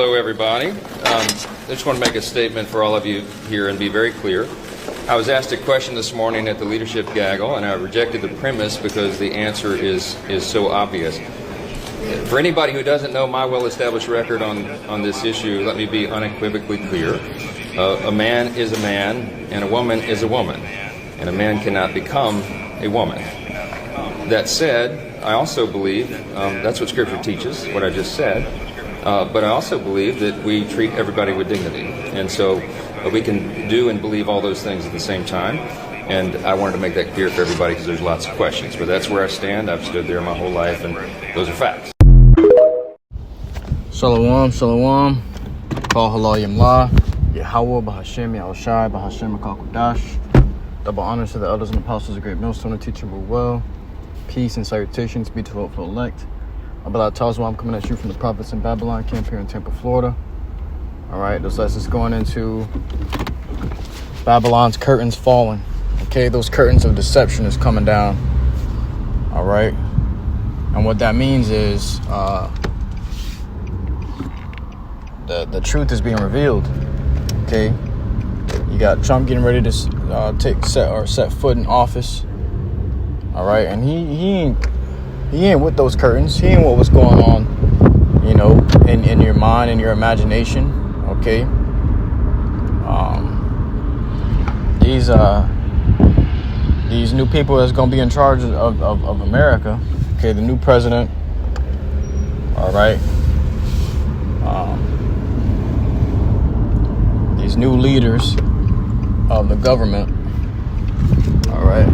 Hello, everybody. I just want to make a statement for all of you here and be very clear. I was asked a question this morning at the leadership gaggle, and I rejected the premise because the answer is so obvious. For anybody who doesn't know my well-established record on this issue, let me be unequivocally clear. A man is a man, and a woman is a woman, and a man cannot become a woman. That said, I also believe, that's what Scripture teaches, what I just said, but I also believe that we treat everybody with dignity. And so we can do and believe all those things at the same time. And I wanted to make that clear for everybody because there's lots of questions. But that's where I stand. I've stood there my whole life, and those are facts. Shalom, shalom. Call halal yamla. YAHAWAH, BAHASHAM, YAHWASHI, BAHASHAM, Kodash. Double honors to the elders and apostles, a great millstone, and teachable well. Peace and salutations be to the elect. Abdullah tells me I'm coming at you from the prophets in Babylon camp here in Tampa, Florida. All right, this lesson's going into Babylon's curtains falling. Okay, those curtains of deception is coming down. All right, and what that means is the truth is being revealed. Okay, you got Trump getting ready to set foot in office. All right, and he ain't with those curtains. He ain't with what's going on, you know, in your mind and your imagination. Okay, these new people that's gonna be in charge of America. Okay, the new president. All right, these new leaders of the government. All right,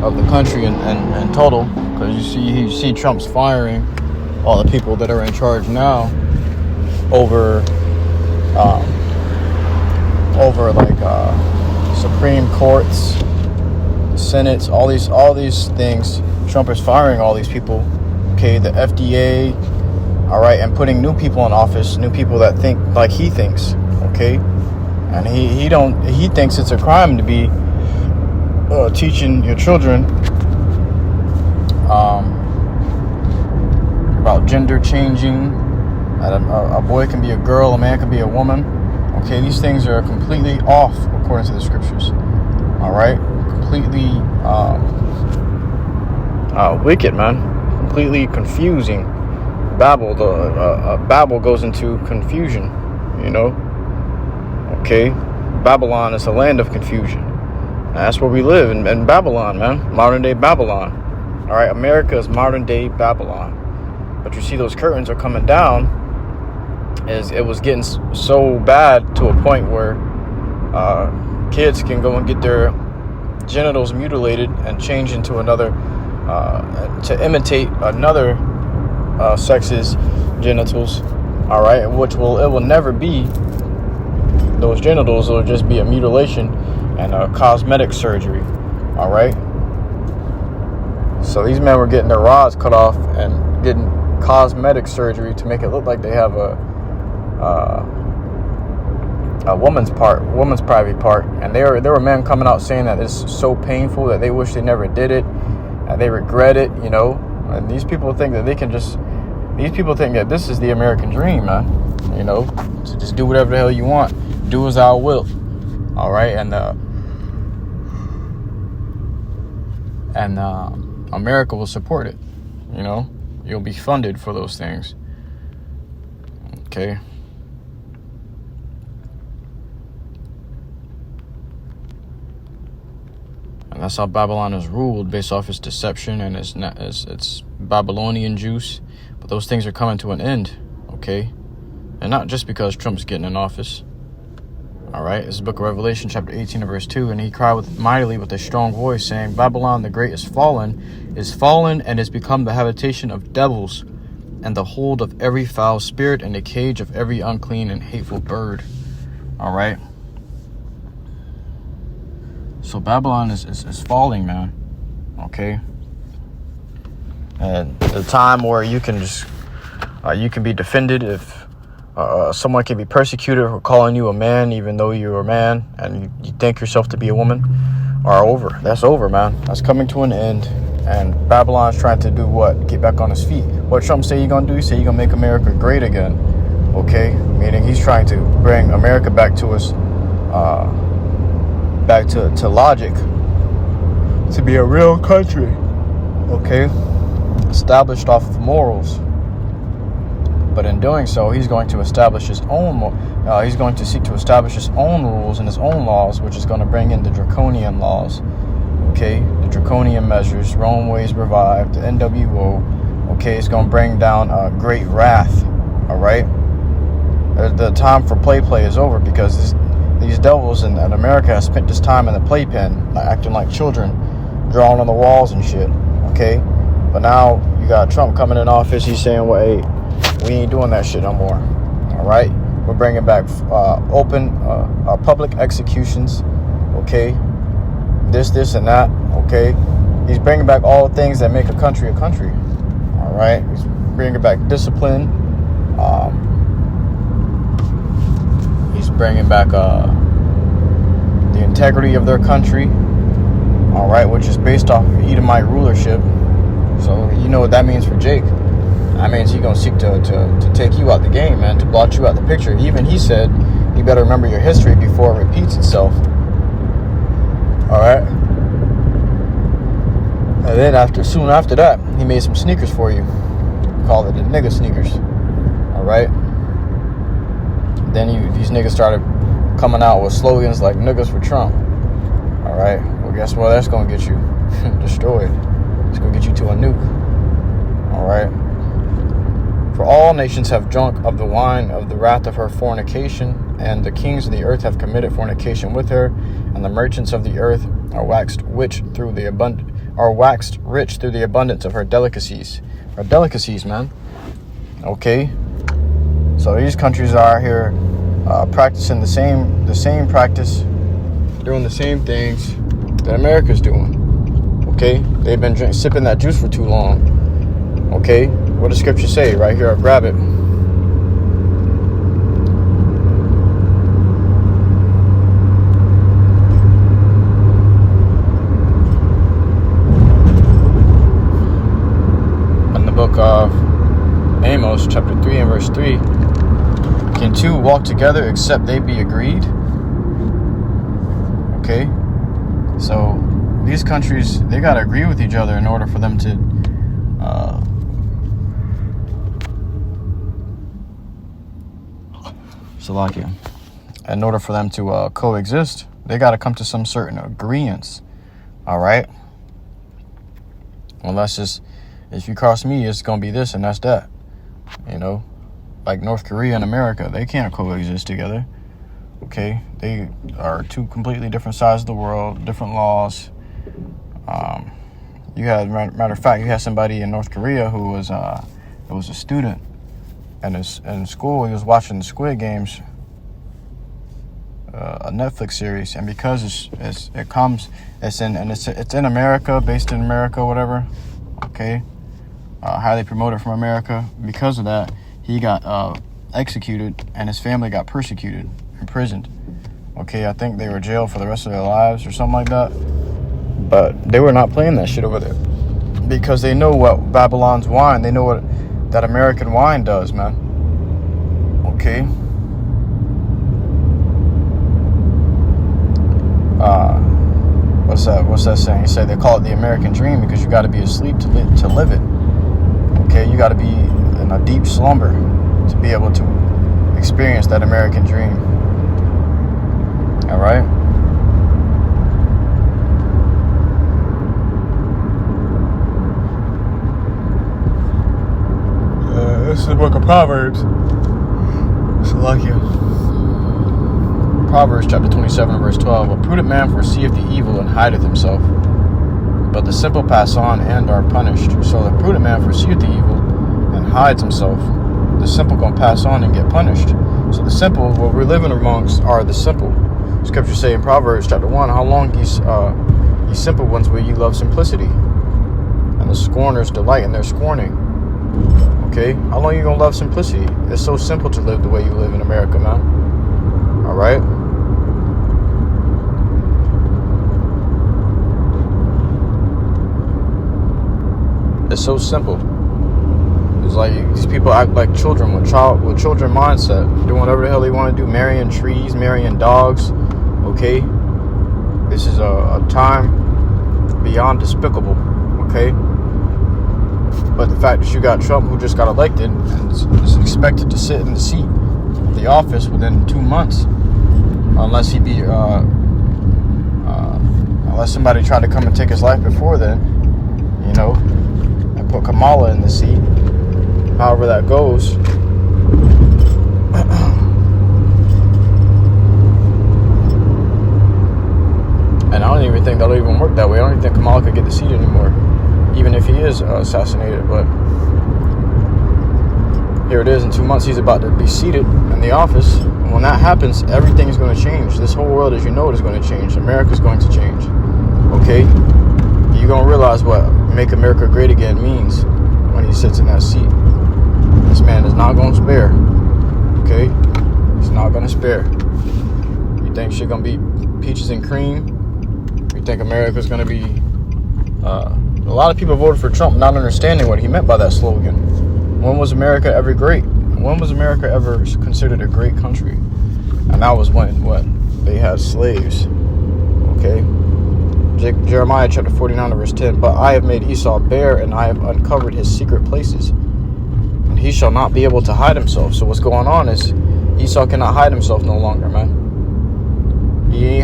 of the country in total, because you see Trump's firing all the people that are in charge now over Supreme Courts, Senates, all these things. Trump is firing all these people. Okay, the FDA, all right, and putting new people in office, new people that think like he thinks. Okay, and he thinks it's a crime to be teaching your children about gender changing. A boy can be a girl, a man can be a woman. Okay, these things are completely off according to the scriptures. All right, completely wicked, man. Completely confusing. Babel goes into confusion. You know. Okay, Babylon is a land of confusion. And that's where we live in Babylon, man. Modern day Babylon. All right, America is modern day Babylon. But you see, those curtains are coming down. As it was getting so bad to a point where kids can go and get their genitals mutilated and change into another, to imitate another sex's genitals. All right, it will never be those genitals. It'll just be a mutilation and a cosmetic surgery. All right. So these men were getting their rods cut off and getting cosmetic surgery to make it look like they have a woman's private part. And there were men coming out saying that it's so painful that they wish they never did it and they regret it. You know, and these people think that this is the American dream, man. You know, to just do whatever the hell you want, do as thou wilt. All right, and America will support it. You know, you'll be funded for those things. Okay. And that's how Babylon is ruled, based off its deception and its Babylonian juice. But those things are coming to an end. Okay, and not just because Trump's getting in office. All right, this is the book of Revelation, chapter 18, verse 2. And he cried mightily with a strong voice, saying, Babylon the great is fallen, and is become the habitation of devils, and the hold of every foul spirit, and the cage of every unclean and hateful bird. All right. So Babylon is falling, man. Okay. And the time where you can be defended if someone can be persecuted for calling you a man, even though you're a man and you think yourself to be a woman, are over. That's over, man. That's coming to an end. And Babylon's trying to do what? Get back on his feet. What Trump say you're going to do? He say you're going to make America great again. Okay, meaning he's trying to bring America back to us, back to logic, to be a real country. Okay, established off of morals. But in doing so, he's going to establish his own. He's going to seek to establish his own rules and his own laws, which is going to bring in the draconian laws. Okay, the draconian measures, Rome ways revived, the NWO. Okay, it's going to bring down great wrath. All right, the time for play is over, because these devils in America have spent this time in the playpen, acting like children, drawing on the walls and shit. Okay, but now you got Trump coming in office. He's saying, well, hey, we ain't doing that shit no more. All right, we're bringing back open public executions. Okay, this and that. Okay, he's bringing back all the things that make a country a country. All right, he's bringing back discipline. He's bringing back the integrity of their country. All right, which is based off of Edomite rulership. So you know what that means for Jake. That means he's going to seek to take you out the game, man, to blot you out the picture. Even he said, you better remember your history before it repeats itself. All right. And then soon after that, he made some sneakers for you. Called it the nigga sneakers. All right. Then these niggas started coming out with slogans like niggas for Trump. All right. Well, guess what? That's going to get you destroyed. It's going to get you to a nuke. All right. For all nations have drunk of the wine of the wrath of her fornication, and the kings of the earth have committed fornication with her, and the merchants of the earth are waxed rich through the abundance of her delicacies. Her delicacies, man. Okay. So these countries are here practicing the same practice, doing the same things that America's doing. Okay, they've been sipping that juice for too long. Okay, what does Scripture say? Right here, I'll grab it. In the book of Amos, chapter 3 and verse 3, can two walk together except they be agreed? Okay, so these countries, they got to agree with each other in order for them to Salakia. In order for them to coexist, they got to come to some certain agreements. All right. Unless if you cross me, it's gonna be this and that's that. You know, like North Korea and America, they can't coexist together. Okay, they are two completely different sides of the world, different laws. You had, matter of fact, you had somebody in North Korea who was a student. And in school, he was watching the Squid Games, a Netflix series, and because it's in America, based in America, whatever. Okay, highly promoted from America. Because of that, he got executed, and his family got persecuted, imprisoned. Okay, I think they were jailed for the rest of their lives or something like that. But they were not playing that shit over there because they know what Babylon's wine. They know what that American wine does, man. Okay. What's that saying? You say they call it the American dream because you got to be asleep to live it. Okay, you got to be in a deep slumber to be able to experience that American dream. All right. This is the book of Proverbs. Salakia. Proverbs chapter 27 verse 12. A prudent man foreseeth the evil and hideth himself, but the simple pass on and are punished. So the prudent man foreseeth the evil and hides himself. The simple gonna pass on and get punished. So the simple, what we're living amongst are the simple. Scripture say in Proverbs chapter 1, how long ye simple ones will ye love simplicity, and the scorners delight in their scorning. Okay, how long you gonna love simplicity? It's so simple to live the way you live in America, man. All right. It's so simple. It's like these people act like children with children mindset, doing whatever the hell they want to do, marrying trees, marrying dogs. Okay, this is a time beyond despicable. Okay, but the fact that you got Trump, who just got elected and is expected to sit in the seat of the office within 2 months, unless he be unless somebody tried to come and take his life before then, you know, and put Kamala in the seat. However that goes. And I don't even think that'll even work that way. I don't even think Kamala could get the seat anymore, even if he is assassinated. But here it is, in 2 months he's about to be seated in the office. And when that happens, everything is going to change. This whole world, as you know it, is going to change. America's going to change. Okay? You're going to realize what "Make America Great Again" means when he sits in that seat. This man is not going to spare. Okay? He's not going to spare. You think shit going to be peaches and cream? You think America's going to be... a lot of people voted for Trump not understanding what he meant by that slogan. When was America ever great? When was America ever considered a great country? And that was when, what? They had slaves. Okay? Jeremiah chapter 49 verse 10. But I have made Esau bare, and I have uncovered his secret places. And he shall not be able to hide himself. So what's going on is Esau cannot hide himself no longer, man. He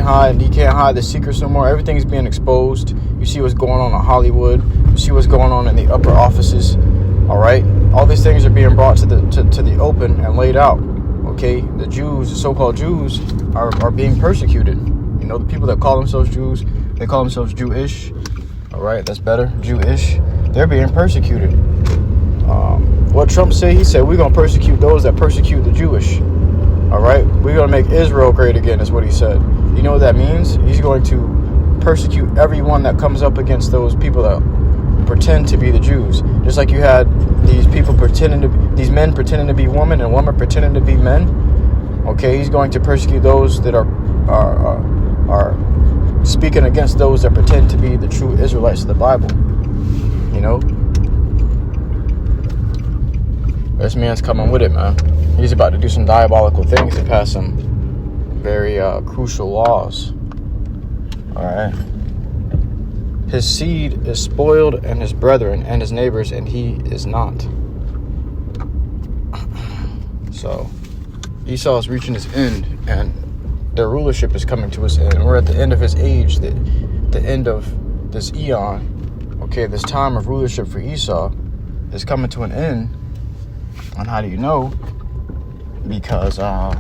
can't hide the secrets no more. Everything's being exposed. You see what's going on in Hollywood. You see what's going on in the upper offices. All right, all these things are being brought to the open and laid out. Okay, the Jews, the so-called Jews, are being persecuted. You know, the people that call themselves Jews, they call themselves Jewish. All right, that's better, Jewish. They're being persecuted. What Trump said, he said, we're gonna persecute those that persecute the Jewish. All right, we're gonna make Israel great again, is what he said. You know what that means? He's going to persecute everyone that comes up against those people that pretend to be the Jews. Just like you had these people these men pretending to be women and women pretending to be men. Okay, he's going to persecute those that are speaking against those that pretend to be the true Israelites of the Bible. You know, this man's coming with it, man. He's about to do some diabolical things and pass some very crucial laws. All right. His seed is spoiled, and his brethren and his neighbors, and he is not. So Esau is reaching his end, and their rulership is coming to his end. We're at the end of his age, the end of this eon. Okay, this time of rulership for Esau is coming to an end. And how do you know? Because how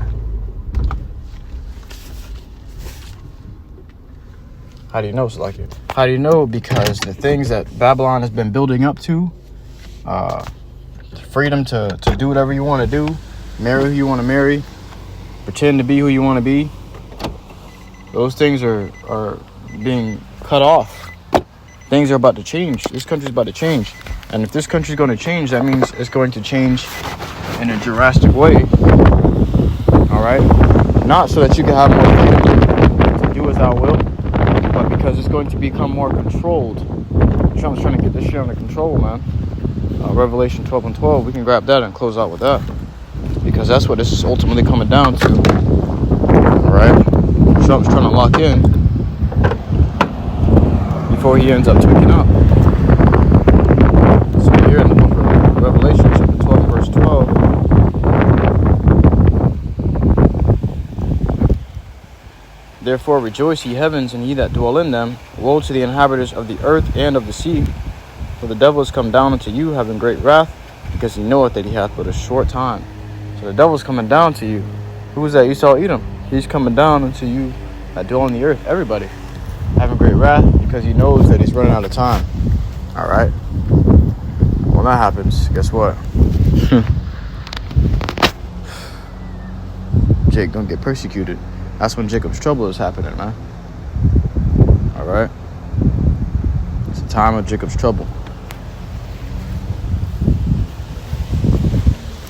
do you know, Salakia? How do you know? Because the things that Babylon has been building up to, freedom to do whatever you want to do, marry who you want to marry, pretend to be who you want to be, those things are being cut off. Things are about to change. This country's about to change. And if this country's going to change, that means it's going to change in a drastic way. All right? Not so that you can have more freedom to do as thou wilt, but because it's going to become more controlled. Trump's trying to get this shit under control, man. Revelation 12:12, we can grab that and close out with that. Because that's what this is ultimately coming down to. All right? Trump's trying to lock in before he ends up tweaking up. So here in the book of Revelation, chapter 12, verse 12. Therefore rejoice, ye heavens, and ye that dwell in them. Woe to the inhabitants of the earth and of the sea. For the devil is come down unto you, having great wrath, because he knoweth that he hath but a short time. So the devil's coming down to you. Who is that? Esau Edom. He's coming down unto you that dwell on the earth. Everybody. Having great wrath, because he knows that he's running out of time. All right. When that happens, guess what? Jake gonna get persecuted. That's when Jacob's trouble is happening, man. All right. It's the time of Jacob's trouble.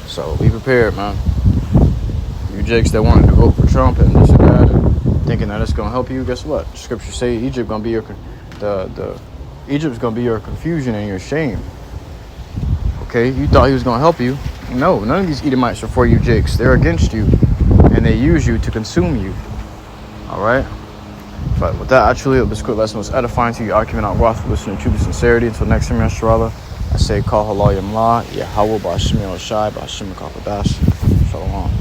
So be prepared, man. You Jakes that wanted to vote for Trump and this and that, and thinking that it's gonna help you, guess what? Scripture say Egypt gonna be your Egypt's gonna be your confusion and your shame. Okay, you thought he was going to help you. No, none of these Edomites are for you, Jakes. They're against you, and they use you to consume you. All right? But with that, I truly hope this quick lesson was edifying to you. Argument out worth listening to sincerity. Until next time, Yasharallah, I say, call halal yamla, Yahawah, BAHASHAM, BAHASHAM, BAHASHAM, Shalom.